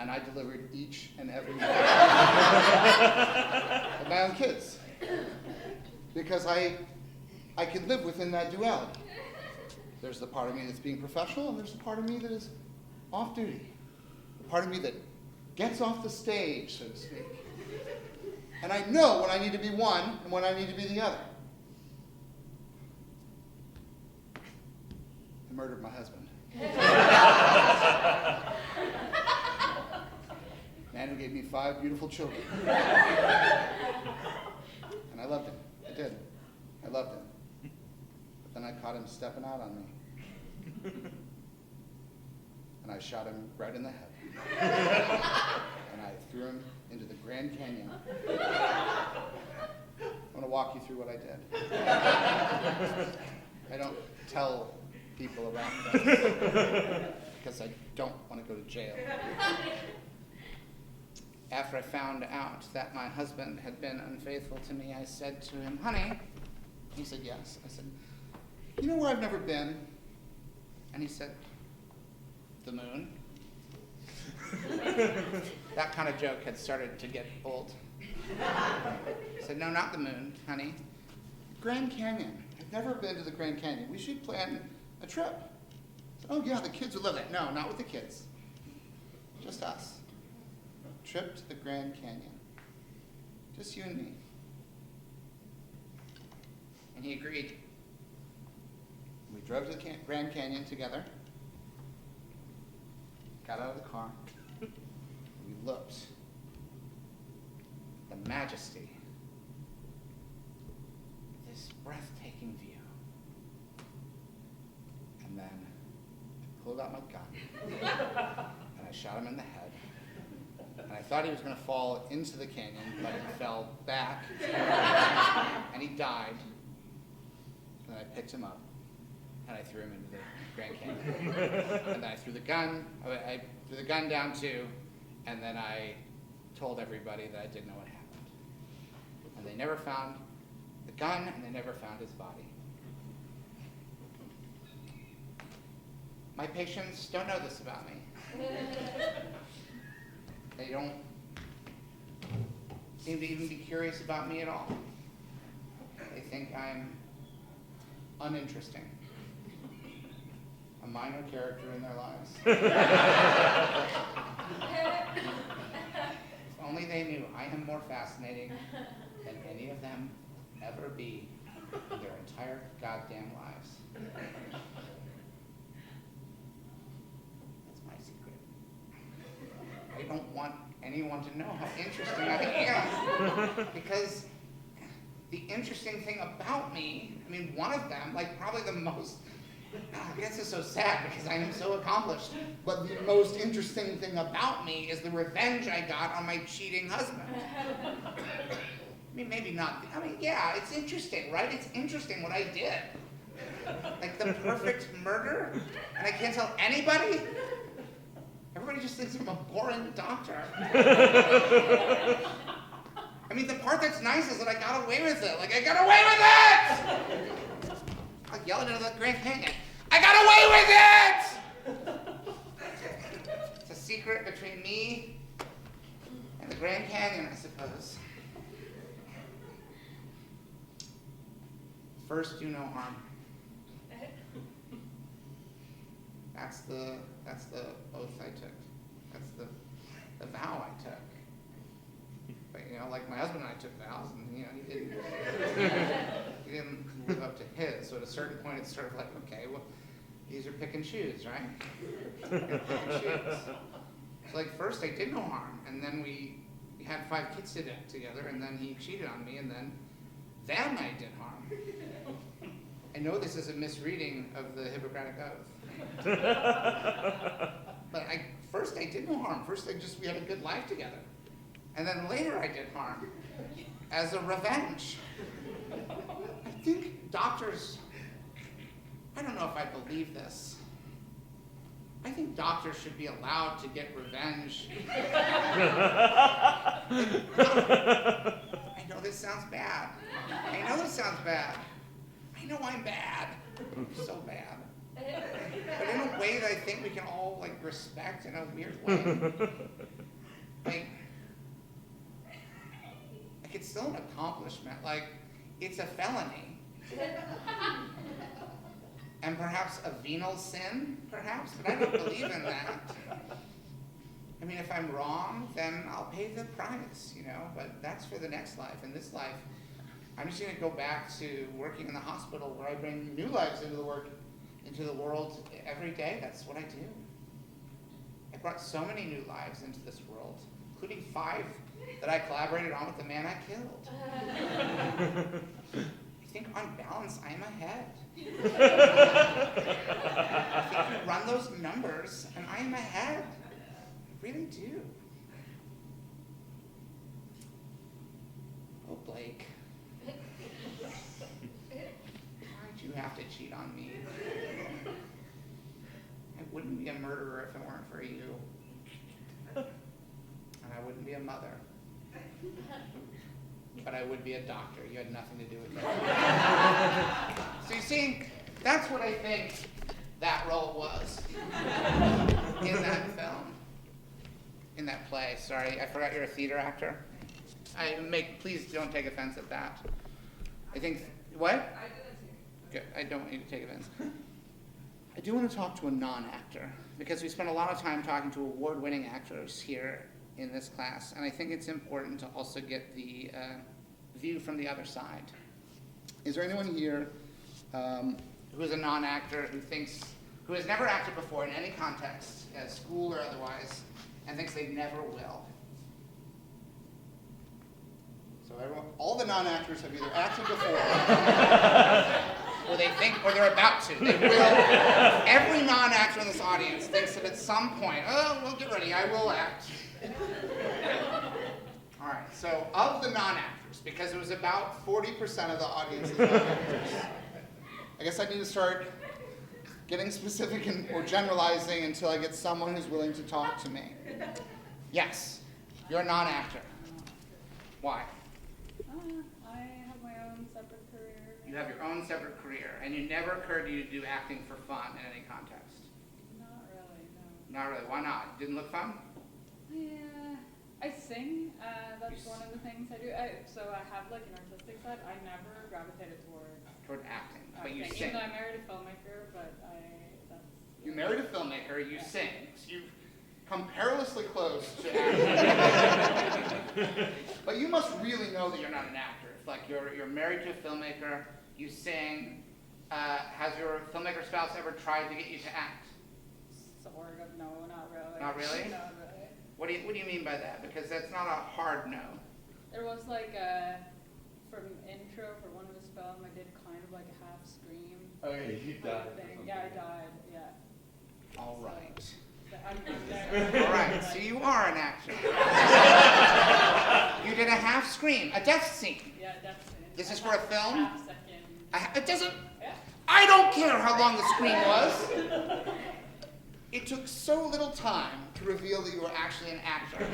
And I delivered each and every one of my own kids. Because I can live within that duality. There's the part of me that's being professional, and there's the part of me that is off duty. The part of me that gets off the stage, so to speak. And I know when I need to be one and when I need to be the other. I murdered my husband. Man who gave me 5 beautiful children. And I loved him. I did. I loved him. But then I caught him stepping out on me. And I shot him right in the head. And I threw him into the Grand Canyon. I'm going to walk you through what I did. I don't tell people about that because I don't want to go to jail. After I found out that my husband had been unfaithful to me, I said to him, honey, he said, yes. I said, you know where I've never been? And he said, the moon. That kind of joke had started to get old. I said, no, not the moon, honey. Grand Canyon. I've never been to the Grand Canyon. We should plan a trip. I said, oh yeah, the kids would love that. No, not with the kids. Just us. Trip to the Grand Canyon. Just you and me. And he agreed. We drove to the Grand Canyon together. Got out of the car. We looked. The majesty. This breathtaking view. And then I pulled out my gun. And I shot him in the head. And I thought he was going to fall into the canyon, but he fell back. And he died. And I picked him up. And I threw him into the Grand Canyon. And then I threw the gun. I threw the gun down too. And then I told everybody that I didn't know what happened. And they never found the gun, and they never found his body. My patients don't know this about me. They don't seem to even be curious about me at all. They think I'm uninteresting. a minor character in their lives. If only they knew I am more fascinating than any of them ever be in their entire goddamn lives. That's my secret. I don't want anyone to know how interesting I am. Because the interesting thing about me, I mean, one of them, like probably the most, I guess it's so sad because I am so accomplished, but the most interesting thing about me is the revenge I got on my cheating husband. I mean, maybe not, I mean, yeah, it's interesting, right? It's interesting what I did. Like the perfect murder, and I can't tell anybody? Everybody just thinks I'm a boring doctor. I mean, the part that's nice is that I got away with it. Like, I got away with it! I'll yell it into the Grand Canyon. I got away with it! It's a secret between me and the Grand Canyon, I suppose. First, do no harm. That's the oath I took. That's the vow I took. But you know, like my husband and I took vows, and you know, he didn't live up to his. So at a certain point, it's sort of like, okay, well, these are pick and choose, right? Pick and choose. So like first I did no harm, and then we had 5 kids together, and then he cheated on me, and then I did harm. I know this is a misreading of the Hippocratic Oath. But first I did no harm. First we had a good life together. And then later I did harm as a revenge. I think doctors, I don't know if I believe this. I think doctors should be allowed to get revenge. I know this sounds bad. I know this sounds bad. I know I'm bad. I'm so bad. But in a way that I think we can all like respect in a weird way. Like it's still an accomplishment. Like it's a felony. And perhaps a venal sin, perhaps, but I don't believe in that. I mean, if I'm wrong, then I'll pay the price, you know, but that's for the next life. In this life, I'm just going to go back to working in the hospital where I bring new lives into the world every day. That's what I do. I brought so many new lives into this world, including 5 that I collaborated on with the man I killed. I think on balance, I am ahead. I think you run those numbers, and I am ahead. I really do. Oh, Blake. Why'd you have to cheat on me? I wouldn't be a murderer if it weren't for you. And I wouldn't be a mother. But I would be a doctor. You had nothing to do with that. So you see, that's what I think that role was in that film, in that play. Sorry, I forgot you're a theater actor. Please don't take offense at that. I think, what? I didn't Good. I don't want you to take offense. I do want to talk to a non-actor, because we spent a lot of time talking to award-winning actors here in this class, and I think it's important to also get the view from the other side. Is there anyone here who is a non-actor, who has never acted before in any context, at school or otherwise, and thinks they never will? So all the non-actors have either acted before, or they think, or they're about to. They will. Every non-actor in this audience thinks that at some point, oh, well, get ready, I will act. All right, so of the non-actors, because it was about 40% of the audience is non-actors, I guess I need to start getting specific or generalizing until I get someone who's willing to talk to me. Yes, you're a non-actor. Why? I have my own separate career. You have your own separate career, and it never occurred to you to do acting for fun in any context? Not really, no. Not really. Why not? Didn't look fun? Yeah, I sing. That's one of the things I do. So I have like an artistic side. I never gravitated toward Toward acting, but you acting. sing. Even though I married a filmmaker, but that's You married a filmmaker, you sing, so you've come perilously close to acting. But you must really know that you're not an actor. It's like you're married to a filmmaker, you sing. Has your filmmaker spouse ever tried to get you to act? Sort of, no, not really. Not really? Not really. What do you mean by that? Because that's not a hard no. There was like from intro for one of his film, I did kind of like a half scream. Oh yeah, you kind died. of thing. Yeah, I died. Yeah. All right. So I was All right, so you are an actor. You did a half scream, a death scene. Yeah, that's it. This is for a film? Half second. It doesn't. Yeah. I don't care how long the scream was. It took so little time to reveal that you were actually an actor.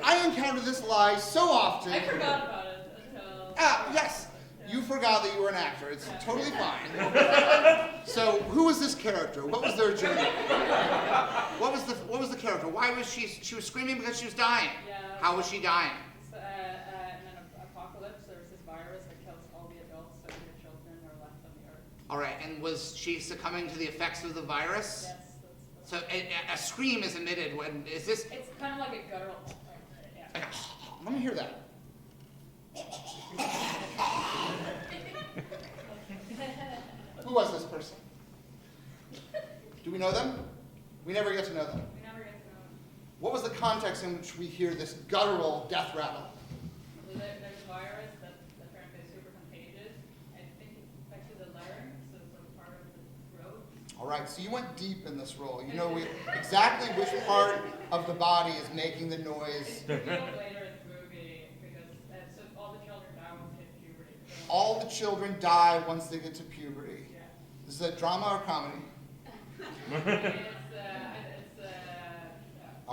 I encounter this lie so often. I forgot about it until. Yes, you forgot that you were an actor. It's totally fine. So, who was this character? What was their journey? What was the character? Why was she was screaming because she was dying? Yeah. How was she dying? So, in an apocalypse, there was this virus that kills all the adults, so the children are left on the earth. All right, and was she succumbing to the effects of the virus? Yes, that's. So a scream is emitted when, is this, It's kind of like a guttural. Yeah. like let me hear that. Who was this person? Do we know them? We never get to know them. We never get to know. What was the context in which we hear this guttural death rattle? So there's a virus that apparently is super contagious. I think it affected the larynx, so it's like part of the throat. All right, so you went deep in this role. You know exactly which part of the body is making the noise. It's revealed later in the movie because so all the children die once they hit puberty. All the children die once they get to puberty. Yeah. Is it drama or comedy? A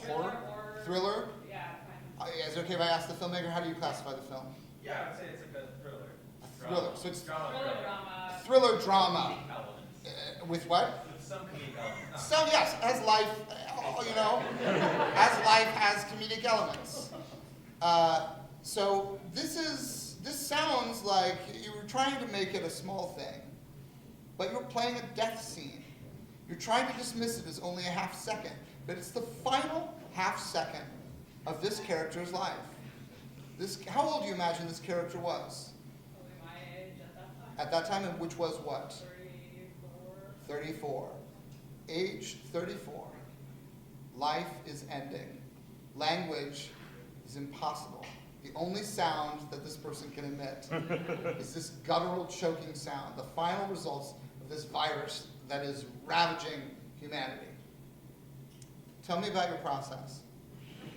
horror? Thriller? Yeah, kind Is it okay if I ask the filmmaker, how do you classify the film? Yeah, I would say it's like a thriller. A thriller. So it's of. Thriller drama. thriller drama. Elements. With what? With some comedic elements. So yes, as life, as life has comedic elements. So this sounds like you were trying to make it a small thing, but you're playing a death scene. You're trying to dismiss it as only a half second, but it's the final half second of this character's life. How old do you imagine this character was? Probably my age At that time, which was what? 34. 34. Age 34. Life is ending. Language is impossible. The only sound that this person can emit is this guttural choking sound, the final results of this virus that is ravaging humanity. Tell me about your process. So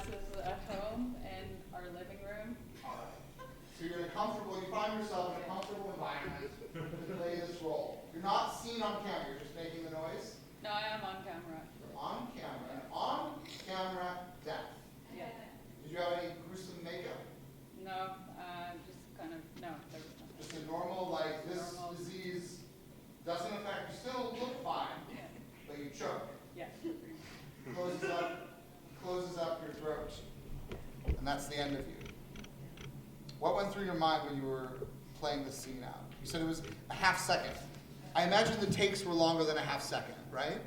this is at home in our living room. So you find yourself in a comfortable environment to play this role. You're not seen on camera, you're just making the noise. No, I am on camera. You're on camera, and on-camera death. Yeah. Did you have any gruesome makeup? No, just kind of, no, there was nothing. Just a normal, like, this Normal. disease doesn't affect, you still look fine, Yeah. but you choke. Yeah. Closes up your throat. And that's the end of you. What went through your mind when you were playing this scene out? You said it was a half second. I imagine the takes were longer than a half second, right?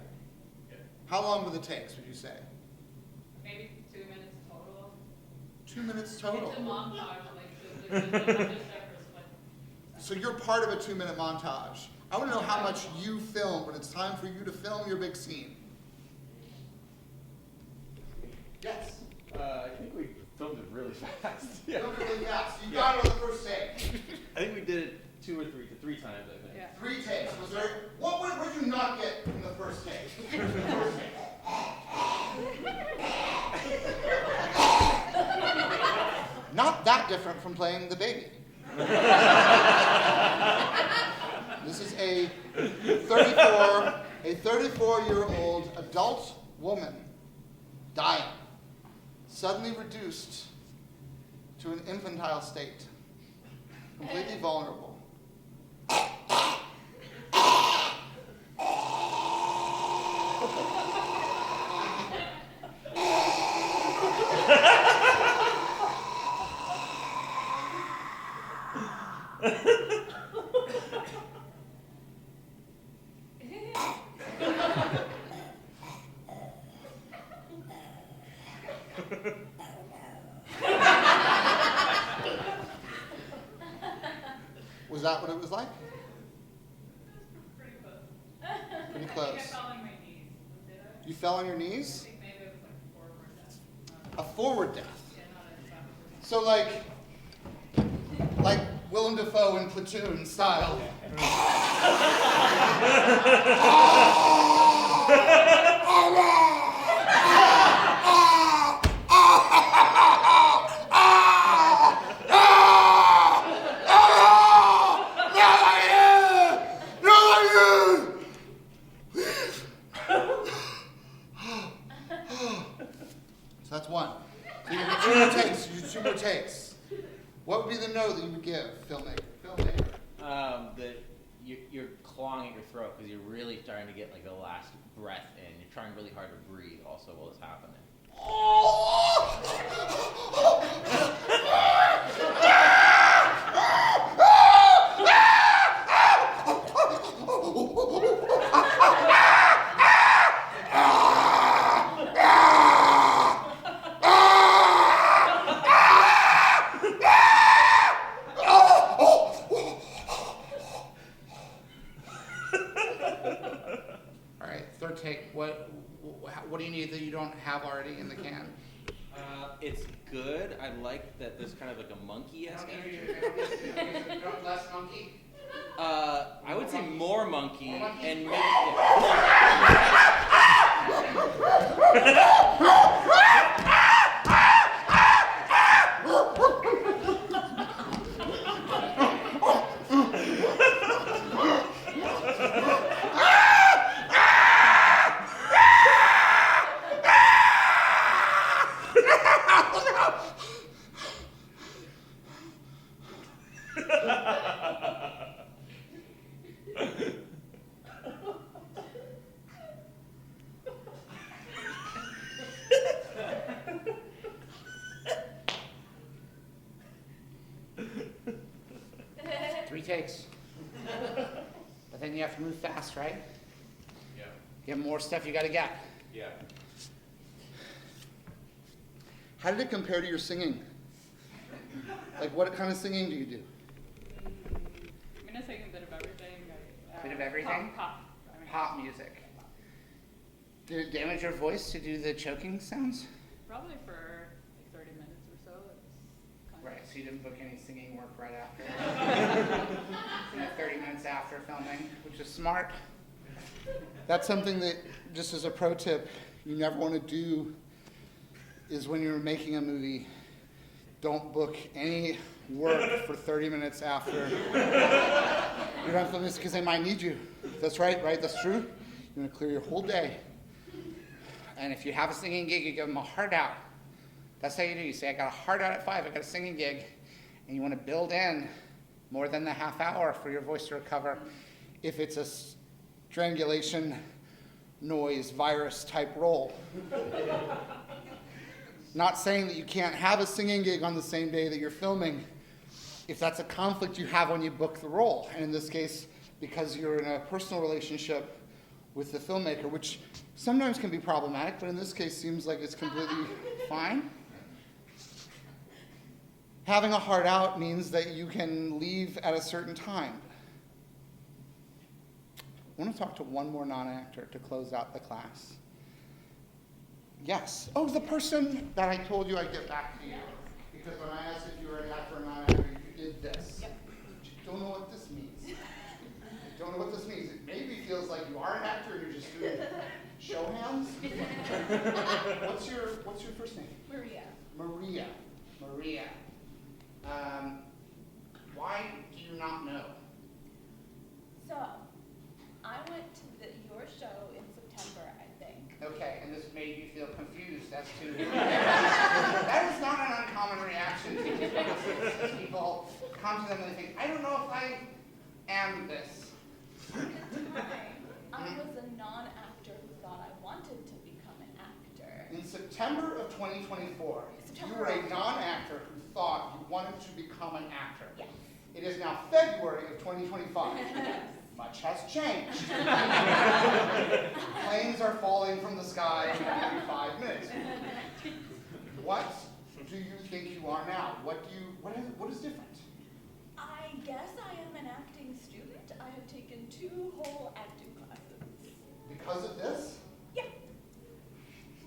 Yeah. How long were the takes, would you say? Maybe 2 minutes total. 2 minutes total. It's a montage, like, just So you're part of a 2-minute montage. I want to know how much you film when it's time for you to film your big scene. Yes. I think we filmed it really fast. Yeah. Film it really fast. You got it on the first take. I think we did it three times, I think. Yeah. 3 takes. Was there? What did you not get in the first take? Not that different from playing the baby. This is a 34-year-old adult woman dying, suddenly reduced to an infantile state, completely vulnerable. Was that what it was like? Pretty close. Pretty I close. think I fell on my knees. Did I? You fell on your I knees? think maybe it was like forward death. A forward death. Yeah, not a backward. So like Willem Dafoe in Platoon style. So that's one. So you do 2 more takes. You do 2 more takes. What would be the no that you would give, filmmaker? That you're clawing at your throat because you're really starting to get like the last breath in. You're trying really hard to breathe also while it's happening. All right, third take. What do you need that you don't have already in the can? It's good. I like that there's kind of like a monkey-esque energy. Less monkey? I would say more monkey, More monkey? and maybe. Three takes. But then you have to move fast, right? Yeah. You have more stuff you got to get. Yeah. How did it compare to your singing? Like, what kind of singing do you do? I'm gonna sing a bit of everything. Bit of everything? Pop. I mean, Pop music. Did it damage your voice to do the choking sounds? Probably for like 30 minutes or so. It was kind Right, so you didn't book any singing work right after. 30 minutes after filming, which is smart. That's something that, just as a pro tip, you never want to do is when you're making a movie, don't book any work for 30 minutes after you're done filming, because they might need you. That's right? That's true? You want to clear your whole day. And if you have a singing gig, you give them a hard out. That's how you do. You say, I got a hard out at 5, I got a singing gig. And you want to build in more than the half hour for your voice to recover. If it's a strangulation, noise, virus type role. Not saying that you can't have a singing gig on the same day that you're filming, if that's a conflict you have when you book the role. And in this case, because you're in a personal relationship with the filmmaker, which sometimes can be problematic, but in this case seems like it's completely fine. Having a hard out means that you can leave at a certain time. I want to talk to one more non-actor to close out the class. Yes. Oh, the person that I told you I'd get back to you. Because when I asked if you were an actor or non-actor, you did this. Yep. Don't know what this means. Don't know what this means. It maybe feels like you are an actor and you're just doing show hands. What's your first name? Maria. Maria. Why do you not know? So, I went to your show in September, I think. Okay, and this made you feel confused as to that is not an uncommon reaction to people. People come to them and they think, I don't know if I am this. At the time, I was a non-actor who thought I wanted to become an actor. In September of 2024, you were a non-actor who thought you wanted to become an actor. Yes. It is now February of 2025. Much has changed. Planes are falling from the sky every 5 minutes. what do you think you are now? What is different? I guess I am an acting student. I have taken 2 whole acting classes. Because of this? Yeah.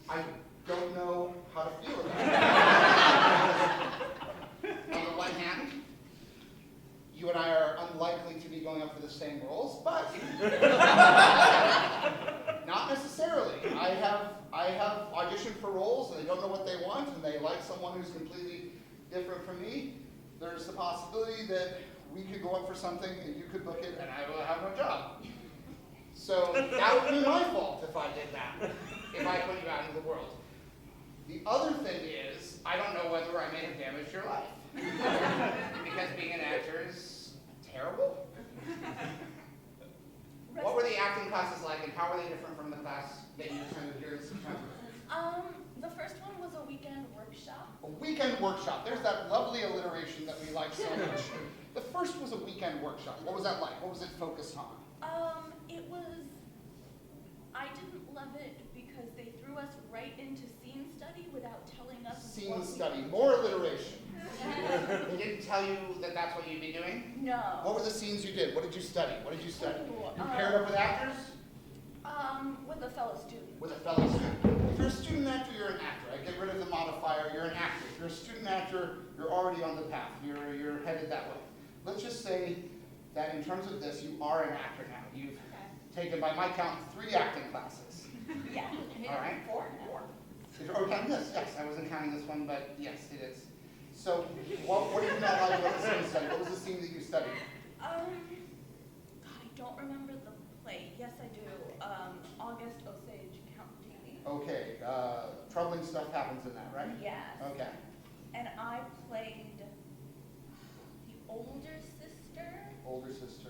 I don't know how to feel about it. On the one hand, you and I are unlikely to be going up for the same roles, but not necessarily. I have auditioned for roles and they don't know what they want and they like someone who's completely different from me. There's the possibility that we could go up for something and you could book it and I will have no job. So that would be my fault if I did that, if I put you out into the world. The other thing is, I don't know whether I may have damaged your life. Because being an actor is terrible. What were the acting classes like and how were they different from the class that you attended here in September? The first one was a weekend workshop. A weekend workshop. There's that lovely alliteration that we like so much. The first was a weekend workshop. What was that like? What was it focused on? It was, I didn't love it because they threw us right into scene study without telling us Scene what study. we More alliteration. did. They didn't tell you that that's what you'd be doing? No. What were the scenes you did? What did you study? What did you study? Ooh, You paired up with actors? With a fellow student. With a fellow student. If you're a student actor, you're an actor. I get rid of the modifier, you're an actor. If you're a student actor, you're already on the path. You're headed that way. Let's just say that in terms of this, you are an actor now. You've taken, by my count, 3 acting classes. Yeah. All right. 4 now. If you're counting this, yes, I wasn't counting this one, but yes, it is. So, what did you not like about the scene study? What was the scene that you studied? God, I don't remember the play. Yes, I do. August Osage County. Okay, troubling stuff happens in that, right? Yes. Okay. And I played the older sister. Older sister.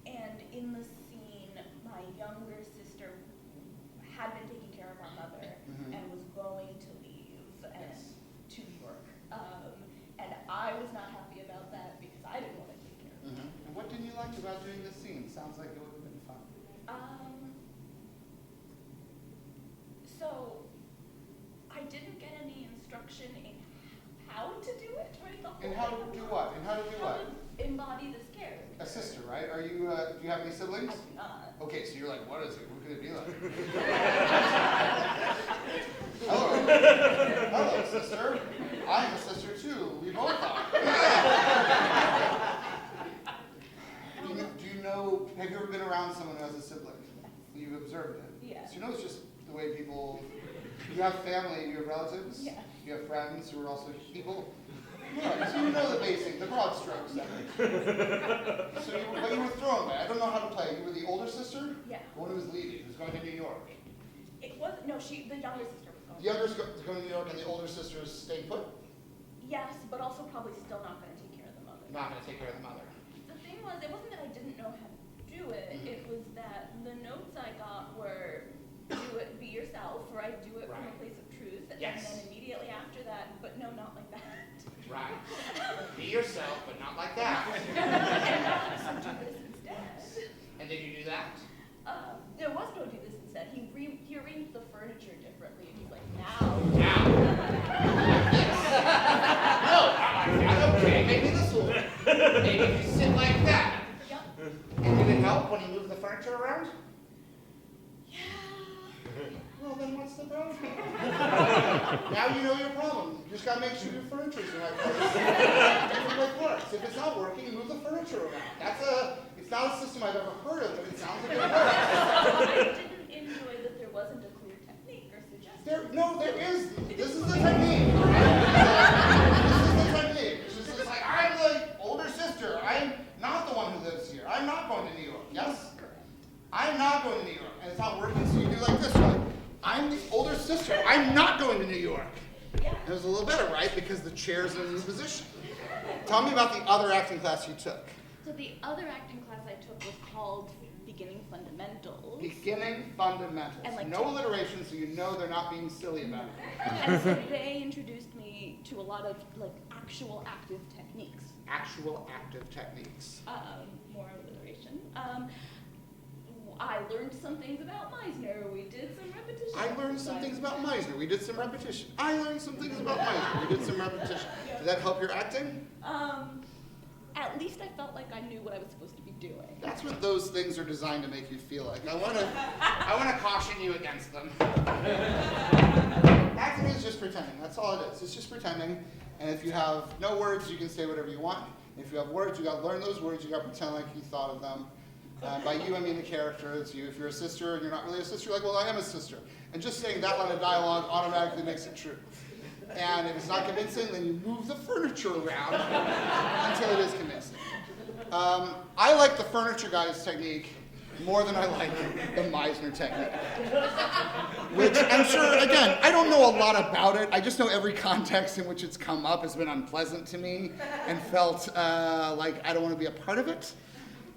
And in the scene, my younger sister had been taking care of our mother Mhm. and was going to leave and Yes. to New York. And I was not happy about that because I didn't want to take care of her. And what didn't you like about doing this scene? Sounds like it would have been fun. So I didn't get any instruction in how to do it, right? The whole And how to thing. do what? And how to do How what? to embody this character. A sister, right? Are you, do you have any I siblings? do not. Okay, so you're like, what is it? What could it be like? Hello. Hello, sister. I'm a sister too. We both are. Do you know, have you ever been around someone who has a sibling? You've observed it? Yes. So you know it's just the way people, you have family, you have relatives? Yeah. You have friends who are also people? Yeah, so you know the basic, the broad strokes. So but you were thrown by. I don't know how to play. You were the older sister? Yeah. The one who was leaving, who's going to New York. It was the younger sister was going. The younger is going to New York and the older sister is staying put? Yes, but also probably still not going to take care of the mother. Not going to take care of the mother. The thing was, it wasn't that I didn't know how to do it. It was that the notes I got were do it, be yourself, right? Do it from a Right. place of truth. Yes. And then immediately after that, but no, not like that. Right. Be yourself, but not like that. And do this instead. And did you do that? No, it was don't do this instead. He arranged the furniture differently, and he's like, now. Now. No, not like that. Okay, maybe this will work. Maybe if you sit like that. Yep. And did it help when you moved the furniture around? Yeah. Well, then what's the problem? Now you know your problem. You just gotta make sure your furniture's in the right place. Different way works. If it's not working, move the furniture around. It's not a system I've ever heard of, but it sounds like it works. I didn't enjoy that there wasn't a clear technique or suggestion. There is. This is the technique. Right? This is the technique. It's just like, I'm the older sister. I'm not the one who lives here. I'm not going to New York. Yes? Correct. I'm not going to New York. And it's not working, so you do like this, right? I'm the older sister. I'm not going to New York. Yeah. It was a little better, right? Because the chair's in a new position. Tell me about the other acting class you took. So the other acting class I took was called Beginning Fundamentals. Beginning Fundamentals. And, like, no alliteration, so you know they're not being silly about it. And so they introduced me to a lot of like actual active techniques. Actual active techniques. More alliteration. I learned some things about Meisner. We did some repetition. I learned some things about Meisner. We did some repetition. I learned some things about Meisner. We did some repetition. Did that help your acting? At least I felt like I knew what I was supposed to be doing. That's what those things are designed to make you feel like. I want to caution you against them. Acting is just pretending. That's all it is. It's just pretending. And if you have no words, you can say whatever you want. If you have words, you got to learn those words. You got to pretend like you thought of them. By you, I mean the character. It's you. If you're a sister and you're not really a sister, you're like, well, I am a sister. And just saying that line of dialogue automatically makes it true. And if it's not convincing, then you move the furniture around until it is convincing. I like the furniture guy's technique more than I like the Meisner technique. Which I'm sure, again, I don't know a lot about it. I just know every context in which it's come up has been unpleasant to me and felt like I don't want to be a part of it.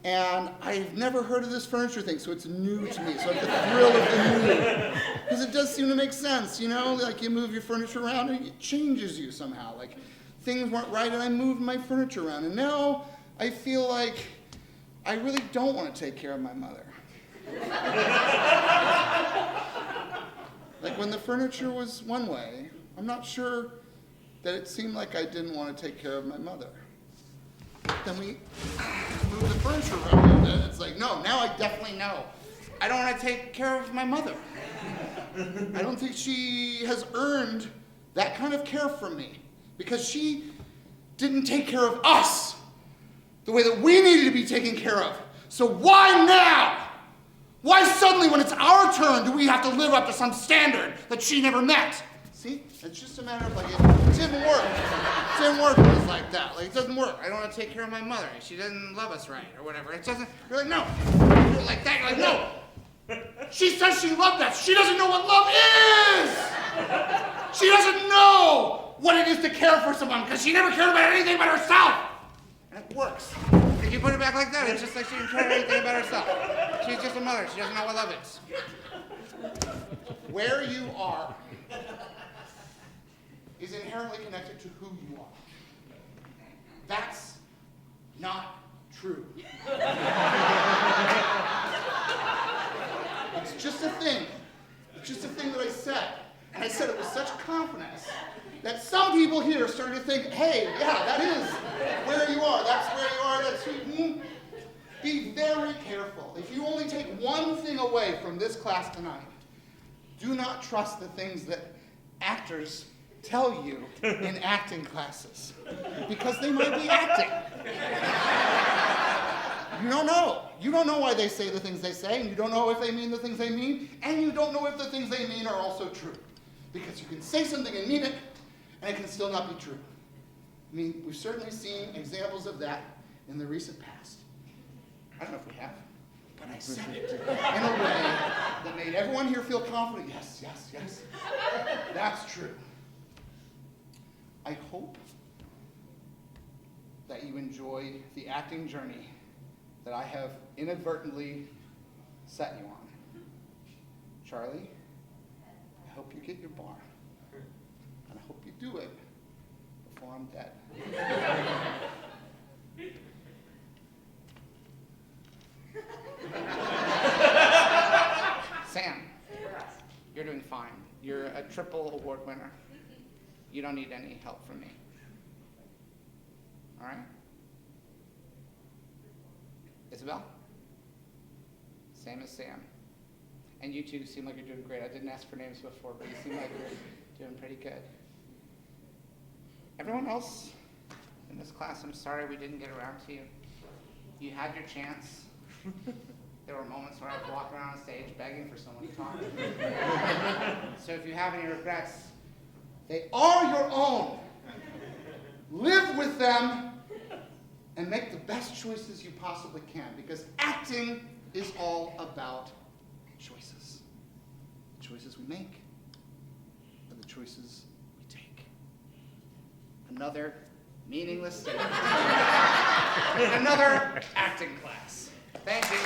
And I've never heard of this furniture thing, so it's new to me. So I have the thrill of the new. Because it does seem to make sense, you know? Like you move your furniture around and it changes you somehow. Like things weren't right and I moved my furniture around. And now I feel like I really don't want to take care of my mother. Like when the furniture was one way, I'm not sure that it seemed like I didn't want to take care of my mother. Then we move the furniture around and it's like, no, now I definitely know. I don't want to take care of my mother. I don't think she has earned that kind of care from me because she didn't take care of us the way that we needed to be taken care of. So why now? Why suddenly when it's our turn do we have to live up to some standard that she never met? See, it's just a matter of like, it didn't work. It didn't work when it's like that. Like, it doesn't work. I don't want to take care of my mother. She doesn't love us right or whatever. It doesn't, you're like, no. You're like that, you're like, no. She says she loved us. She doesn't know what love is. She doesn't know what it is to care for someone because she never cared about anything but herself. And it works. If you put it back like that, it's just like she didn't care anything about herself. She's just a mother. She doesn't know what love is. Where you are is inherently connected to who you are. That's not true. It's just a thing. It's just a thing that I said. And I said it with such confidence that some people here started to think, hey, yeah, that is where you are. That's where you are. That's who. Be very careful. If you only take one thing away from this class tonight, do not trust the things that actors tell you in acting classes, because they might be acting. You don't know. You don't know why they say the things they say, and you don't know if they mean the things they mean, and you don't know if the things they mean are also true. Because you can say something and mean it, and it can still not be true. I mean, we've certainly seen examples of that in the recent past. I don't know if we have, but I said it in a way that made everyone here feel confident. Yes, yes, yes. That's true. I hope that you enjoy the acting journey that I have inadvertently set you on. Charlie, I hope you get your bar. And I hope you do it before I'm dead. Sam, you're doing fine. You're a triple award winner. You don't need any help from me. All right? Isabel? Same as Sam. And you two seem like you're doing great. I didn't ask for names before, but you seem like you're doing pretty good. Everyone else in this class, I'm sorry we didn't get around to you. You had your chance. There were moments where I was walking around the stage begging for someone to talk. So if you have any regrets, they are your own. Live with them and make the best choices you possibly can, because acting is all about choices. The choices we make and the choices we take. Another meaningless statement. Another acting class. Thank you.